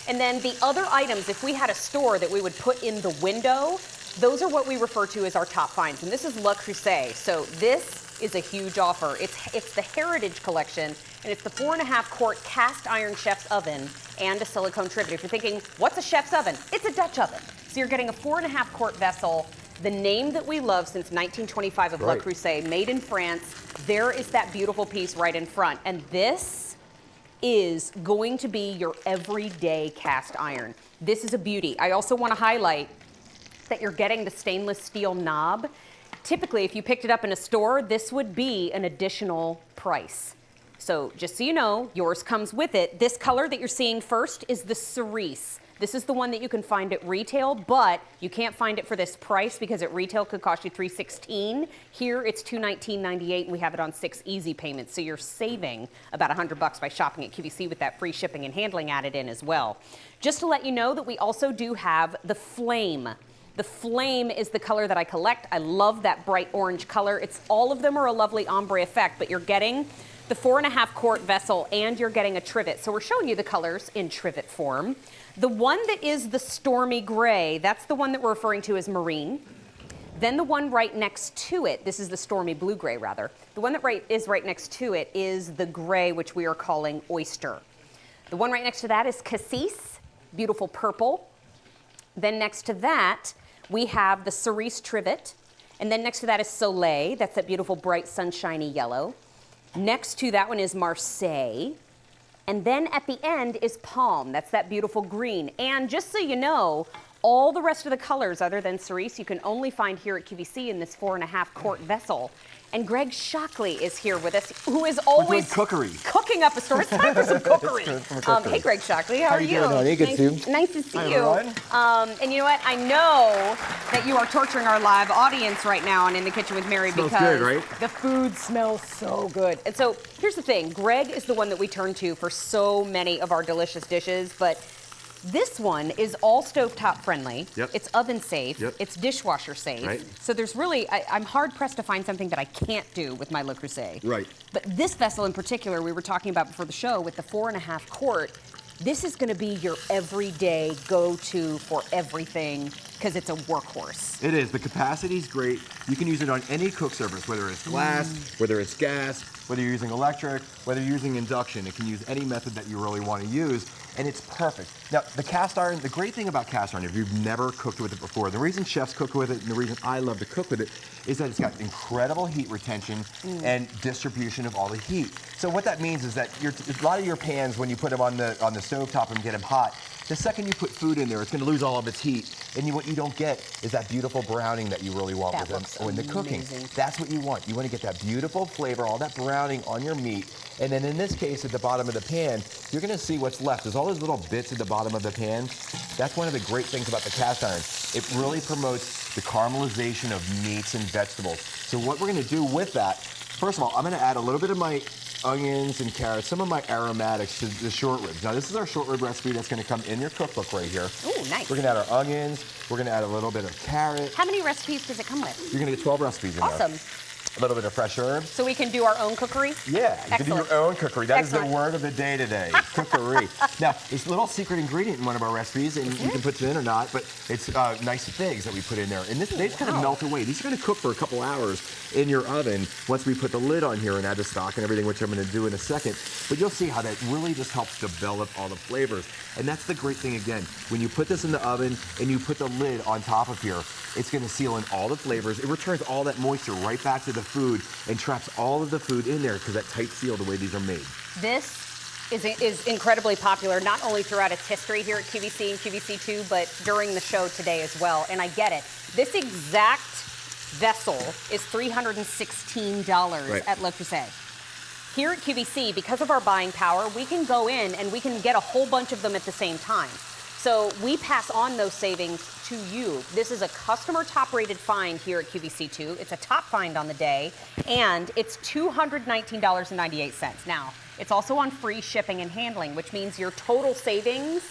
And then the other items, if we had a store that we would put in the window, those are what we refer to as our top finds. And this is Le Creuset. So this is a huge offer. It's the Heritage Collection, and it's the 4.5 quart cast iron chef's oven and a silicone trivet. If you're thinking, what's a chef's oven? It's a Dutch oven. So you're getting a 4.5 quart vessel, the name that we love since 1925 of Le Creuset, made in France. There is that beautiful piece right in front. And this is going to be your everyday cast iron. This is a beauty. I also want to highlight that you're getting the stainless steel knob. Typically, if you picked it up in a store, this would be an additional price. So just so you know, yours comes with it. This color that you're seeing first is the cerise. This is the one that you can find at retail, but you can't find it for this price because at retail could cost you $316. Here it's $219.98, and we have it on 6 easy payments. So you're saving about $100 by shopping at QVC with that free shipping and handling added in as well. Just to let you know that we also do have the Flame. The Flame is the color that I collect. I love that bright orange color. All of them are a lovely ombre effect, but you're getting the 4.5 quart vessel and you're getting a trivet. So we're showing you the colors in trivet form. The one that is the stormy gray, that's the one that we're referring to as marine. Then the one right next to it, this is the stormy blue gray rather. The one that is right next to it is the gray, which we are calling oyster. The one right next to that is cassis, beautiful purple. Then next to that, we have the cerise trivet. And then next to that is soleil, that's that beautiful bright sunshiny yellow. Next to that one is Marseille. And then at the end is palm. That's that beautiful green. And just so you know, all the rest of the colors other than cerise you can only find here at QVC in this 4.5 quart vessel. And Greg Shockley is here with us, who is always cooking up a store. It's time for some cookery. Hey, Greg Shockley, how are you? Doing, good nice to see you. And you know what? I know that you are torturing our live audience right now on In the Kitchen with Mary because good, right? The food smells so good. And so here's the thing. Greg is the one that we turn to for so many of our delicious dishes, but this one is all stovetop friendly. Yep. It's oven safe. Yep. It's dishwasher safe. Right. So there's really, I'm hard pressed to find something that I can't do with my Le Creuset. Right. But this vessel in particular, we were talking about before the show with the 4.5 quart, this is going to be your everyday go-to for everything because it's a workhorse. It is. The capacity is great. You can use it on any cook surface, whether it's glass, whether it's gas, whether you're using electric, whether you're using induction. It can use any method that you really want to use, and it's perfect. Now, the cast iron, the great thing about cast iron, if you've never cooked with it before, the reason chefs cook with it and the reason I love to cook with it is that it's got incredible heat retention and distribution of all the heat. So what that means is that a lot of your pans, when you put them on the stovetop and get them hot, the second you put food in there, it's going to lose all of its heat. And what you don't get is that beautiful browning that you really want with them when the cooking. That's what you want. You want to get that beautiful flavor, all that browning on your meat. And then in this case, at the bottom of the pan, you're going to see what's left. There's all those little bits at the bottom of the pan. That's one of the great things about the cast iron. It really promotes the caramelization of meats and vegetables. So what we're going to do with that, first of all, I'm going to add a little bit of my onions and carrots, some of my aromatics to the short ribs. Now this is our short rib recipe that's going to come in your cookbook right here. Ooh, nice. We're going to add our onions. We're going to add a little bit of carrot. How many recipes does it come with? You're going to get 12 recipes in there. Awesome. A little bit of fresh herbs. So we can do our own cookery? Yeah, you can do your own cookery. That is the word of the day today, cookery. Now, there's a little secret ingredient in one of our recipes, and you can put it in or not, but it's nice figs that we put in there. And they just kind of melt away. These are going to cook for a couple hours in your oven once we put the lid on here and add the stock and everything, which I'm going to do in a second. But you'll see how that really just helps develop all the flavors. And that's the great thing, again, when you put this in the oven and you put the lid on top of here, it's going to seal in all the flavors. It returns all that moisture right back to the food and traps all of the food in there because that tight seal, the way these are made. This is incredibly popular, not only throughout its history here at QVC and QVC2, but during the show today as well. And I get it. This exact vessel is $316 at Le Creuset. Here at QVC, because of our buying power, we can go in and we can get a whole bunch of them at the same time. So we pass on those savings to you. This is a customer top-rated find here at QVC2. It's a top find on the day, and it's $219.98. Now, it's also on free shipping and handling, which means your total savings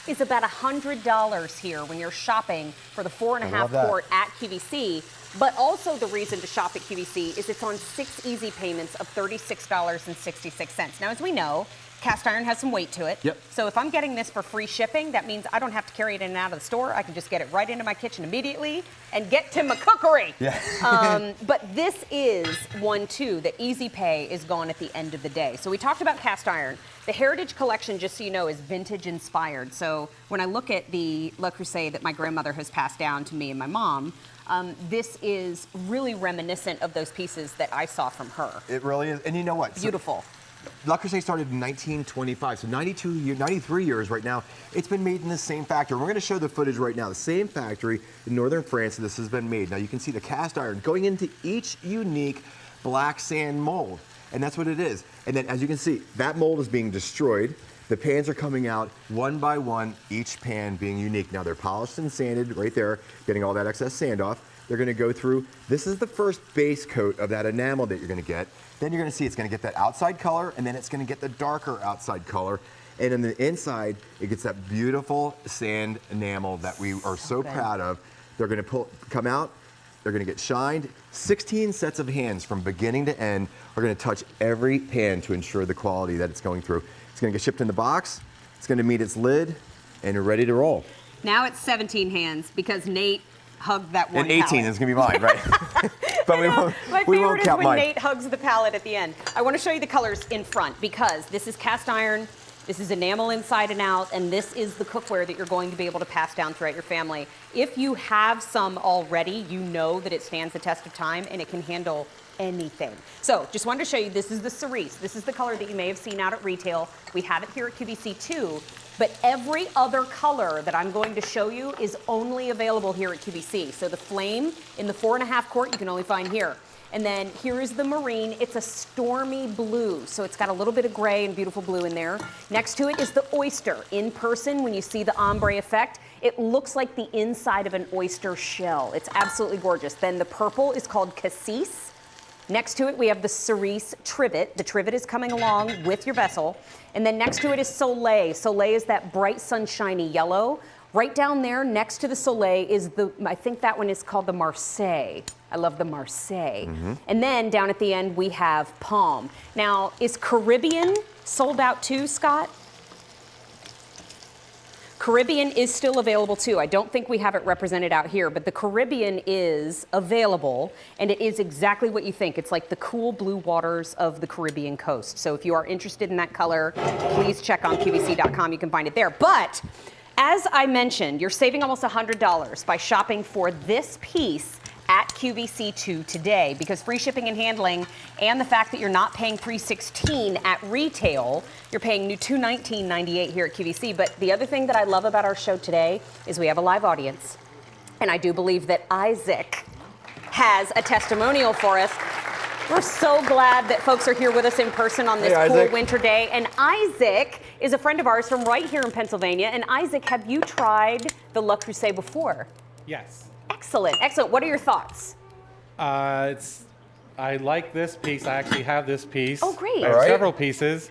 is about $100 here when you're shopping for the 4.5 quart at QVC. But also the reason to shop at QVC is it's on 6 easy payments of $36.66. Now, as we know, cast iron has some weight to it. Yep. So if I'm getting this for free shipping, that means I don't have to carry it in and out of the store. I can just get it right into my kitchen immediately and get to my cookery. Yeah. But this is one too, the Easy Pay is gone at the end of the day. So we talked about cast iron. The Heritage Collection, just so you know, is vintage inspired. So when I look at the Le Creuset that my grandmother has passed down to me and my mom, this is really reminiscent of those pieces that I saw from her. It really is. And you know what? Beautiful. Le Creuset started in 1925, so 93 years right now. It's been made in the same factory. We're going to show the footage right now. The same factory in northern France this has been made. Now you can see the cast iron going into each unique black sand mold, and that's what it is. And then as you can see, that mold is being destroyed. The pans are coming out one by one, each pan being unique. Now they're polished and sanded right there, getting all that excess sand off. They're going to go through. This is the first base coat of that enamel that you're going to get. Then you're going to see it's going to get that outside color, and then it's going to get the darker outside color. And on the inside, it gets that beautiful sand enamel that we are so proud of. They're going to come out. They're going to get shined. 16 sets of hands from beginning to end are going to touch every pan to ensure the quality that it's going through. It's going to get shipped in the box. It's going to meet its lid, and you're ready to roll. Now it's 17 hands because Nate hugged that one And 18 pallet. is going to be mine, right? But My we favorite won't is count when mine. Nate hugs the pallet at the end. I want to show you the colors in front because this is cast iron, this is enamel inside and out, and this is the cookware that you're going to be able to pass down throughout your family. If you have some already, you know that it stands the test of time and it can handle anything. So just wanted to show you, this is the cerise. This is the color that you may have seen out at retail. We have it here at QVC too, but every other color that I'm going to show you is only available here at QVC. So the flame in the 4.5 quart you can only find here. And then here is the marine. It's a stormy blue, so it's got a little bit of gray and beautiful blue in there. Next to it is the oyster. In person, when you see the ombre effect, it looks like the inside of an oyster shell. It's absolutely gorgeous. Then the purple is called cassis. Next to it, we have the cerise trivet. The trivet is coming along with your vessel. And then next to it is soleil. Soleil is that bright sunshiny yellow. Right down there next to the soleil is I think that one is called the Marseille. I love the Marseille. And then down at the end, we have palm. Now, is Caribbean sold out too, Scott? Caribbean is still available too. I don't think we have it represented out here, but the Caribbean is available, and it is exactly what you think. It's like the cool blue waters of the Caribbean coast. So if you are interested in that color, please check on QVC.com. You can find it there. But as I mentioned, you're saving almost $100 by shopping for this piece at QVC2 today, because free shipping and handling and the fact that you're not paying $316 at retail, you're paying new $219.98 here at QVC. But the other thing that I love about our show today is we have a live audience, and I do believe that Isaac has a testimonial for us. We're so glad that folks are here with us in person on this cool winter day. And Isaac is a friend of ours from right here in Pennsylvania. And Isaac, have you tried the Le Creuset before? Yes. Excellent, excellent. What are your thoughts? I like this piece. I actually have this piece. Oh, great. I have All right. several pieces.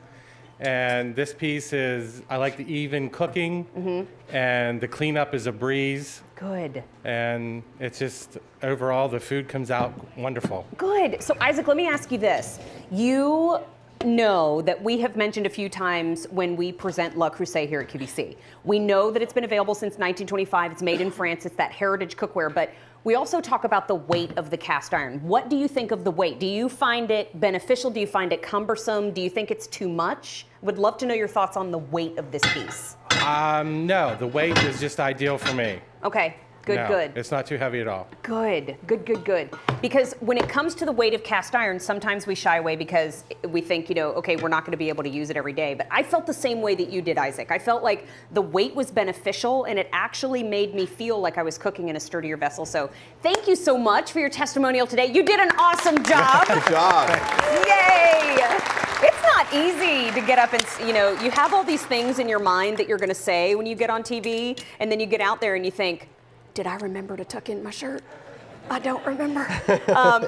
And this piece is, I like the even cooking, and the cleanup is a breeze. Good. And it's just, overall, the food comes out wonderful. Good. So Isaac, let me ask you this. You know that we have mentioned a few times when we present Le Creuset here at QVC. We know that it's been available since 1925. It's made in France. It's that heritage cookware. But we also talk about the weight of the cast iron. What do you think of the weight? Do you find it beneficial? Do you find it cumbersome? Do you think it's too much? Would love to know your thoughts on the weight of this piece. No, the weight is just ideal for me. Okay. Good, No, good. It's not too heavy at all. Good, good, good, good. Because when it comes to the weight of cast iron, sometimes we shy away because we think, okay, we're not going to be able to use it every day. But I felt the same way that you did, Isaac. I felt like the weight was beneficial, and it actually made me feel like I was cooking in a sturdier vessel. So thank you so much for your testimonial today. You did an awesome job. Good job. Yay! It's not easy to get up and, you have all these things in your mind that you're going to say when you get on TV, and then you get out there and you think, did I remember to tuck in my shirt? I don't remember.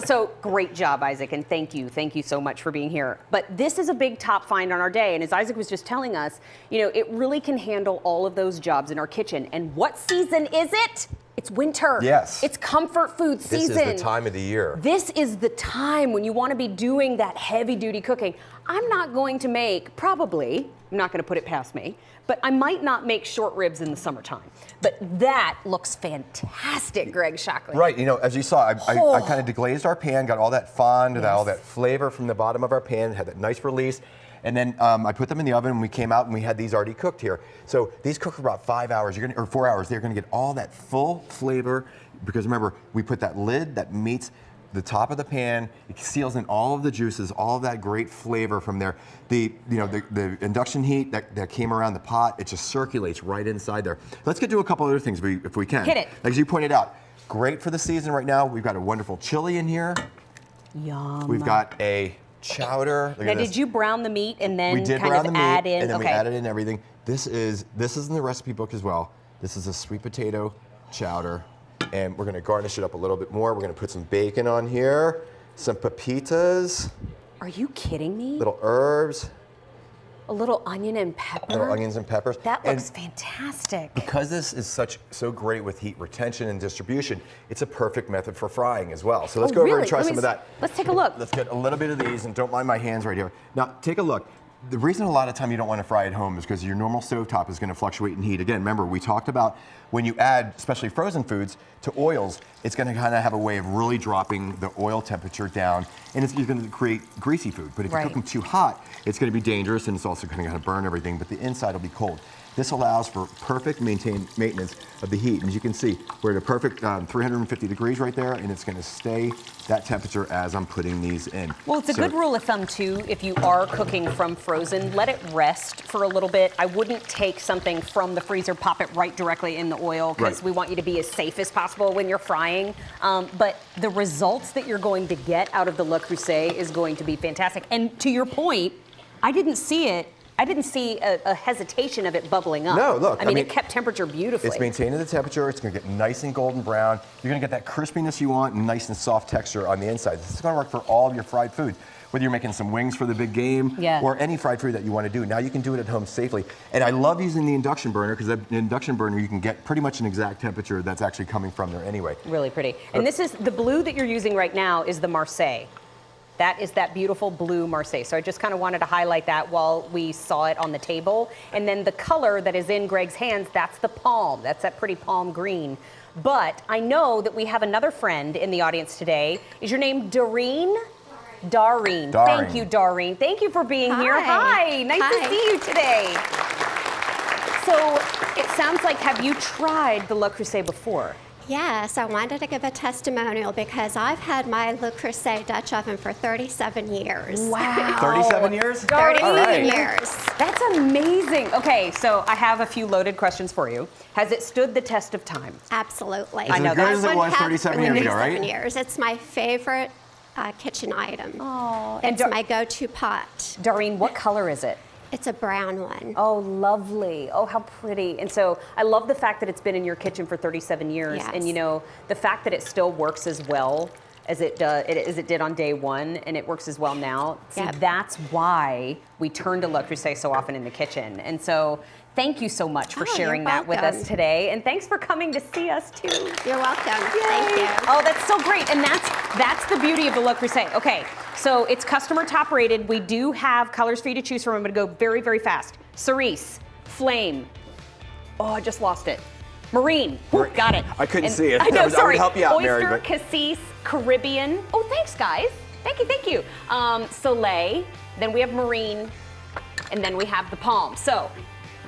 So great job, Isaac, and thank you so much for being here. But this is a big top find on our day, and as Isaac was just telling us, it really can handle all of those jobs in our kitchen. And what season is it? It's winter. Yes. It's comfort food season. This is the time of the year. This is the time when you want to be doing that heavy duty cooking. I'm not going to make, probably, I'm not going to put it past me, but I might not make short ribs in the summertime. But that looks fantastic, Greg Shockley. Right, you know, as you saw, I kind of deglazed our pan, got all that fond, all that flavor from the bottom of our pan, had that nice release. And then I put them in the oven and we came out and we had these already cooked here. So these cook for about 5 hours, or 4 hours. They're gonna get all that full flavor because remember, we put that lid that meets the top of the pan, it seals in all of the juices, all of that great flavor from there. The induction heat that came around the pot, it just circulates right inside there. Let's get to a couple other things if we can. Hit it. As you pointed out, great for the season right now. We've got a wonderful chili in here. Yum. We've got a chowder. Now, did you brown the meat and then we did kind brown of the meat, add in? and then okay. we added in everything. This is in the recipe book as well. This is a sweet potato chowder. And we're gonna garnish it up a little bit more. We're gonna put some bacon on here, some pepitas. Are you kidding me? Little herbs. A little onion and pepper? Little onions and peppers. That looks fantastic. Because this is so great with heat retention and distribution, it's a perfect method for frying as well. So let's go over and try some of that. Let's take a look. Let's get a little bit of these, and don't mind my hands right here. Now, take a look. The reason a lot of time you don't want to fry at home is because your normal stovetop is going to fluctuate in heat. Again, remember, we talked about when you add, especially frozen foods, to oils, it's going to kind of have a way of really dropping the oil temperature down, and it's going to create greasy food. But if you cook them too hot, it's going to be dangerous, and it's also going to kind of burn everything, but the inside will be cold. This allows for perfect maintenance of the heat. And as you can see, we're at a perfect 350 degrees right there, and it's going to stay that temperature as I'm putting these in. Well, it's a good rule of thumb, too, if you are cooking from frozen, let it rest for a little bit. I wouldn't take something from the freezer, pop it right directly in the oil, because we want you to be as safe as possible when you're frying. But the results that you're going to get out of the Le Creuset is going to be fantastic. And to your point, I didn't see a hesitation of it bubbling up. No, look. I mean, it kept temperature beautifully. It's maintaining the temperature. It's going to get nice and golden brown. You're going to get that crispiness you want and nice and soft texture on the inside. This is going to work for all of your fried food. Whether you're making some wings for the big game or any fried food that you want to do. Now you can do it at home safely. And I love using the induction burner because the induction burner, you can get pretty much an exact temperature that's actually coming from there anyway. Really pretty. And this is, the blue that you're using right now is the Marseille. That is that beautiful blue Marseille. So I just kind of wanted to highlight that while we saw it on the table. And then the color that is in Greg's hands, that's the palm. That's that pretty palm green. But I know that we have another friend in the audience today. Is your name Doreen? Doreen. Thank you, Doreen. Thank you for being here. Hi. Nice to see you today. So it sounds like, have you tried the Le Creuset before? Yes, I wanted to give a testimonial because I've had my Le Creuset Dutch oven for 37 years. Wow. 37 years? 37 years. That's amazing. Okay, so I have a few loaded questions for you. Has it stood the test of time? Absolutely. I know as good as it was 37 years ago, right? 37 years. It's my favorite kitchen item. Oh, it's my go-to pot. Doreen, what color is it? It's a brown one. Oh, lovely. Oh, how pretty. And so I love the fact that it's been in your kitchen for 37 years. Yes. And you know, the fact that it still works as well as it did on day one, and it works as well now. See, that's why we turn to Le Creuset so often in the kitchen. And so thank you so much for sharing that with us today. And thanks for coming to see us too. You're welcome. Thank you. Oh, that's so great. And that's the beauty of the Le Creuset. Okay, so it's customer top rated. We do have colors for you to choose from. I'm gonna go very, very fast. Cerise, Flame. Oh, I just lost it. Marine. Ooh, got it. I couldn't see it. I know, sorry. I would help you out, Oyster, Mary. Cassis, Caribbean. Oh, thanks, guys. Thank you, thank you. Soleil. Then we have Marine. And then we have the Palm. So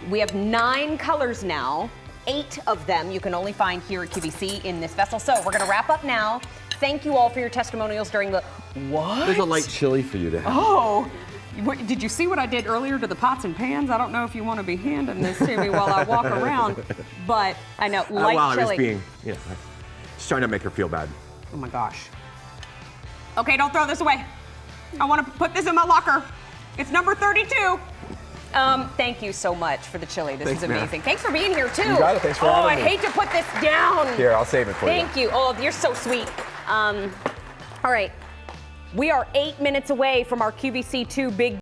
we have 9 colors now. 8 of them you can only find here at QVC in this vessel. So we're gonna wrap up now. Thank you all for your testimonials during the, what? There's a light chili for you to have. Oh, did you see what I did earlier to the pots and pans? I don't know if you want to be handing this to me while I walk around, but I know, light I chili. was being, just trying to make her feel bad. Oh my gosh. Okay, don't throw this away. I want to put this in my locker. It's number 32. Thank you so much for the chili. This is amazing. Thanks for being here, too. You got it. Thanks for having me. I hate to put this down. Here, I'll save it for you. Thank you. Oh, you're so sweet. All right. We are 8 minutes away from our QVC2 Big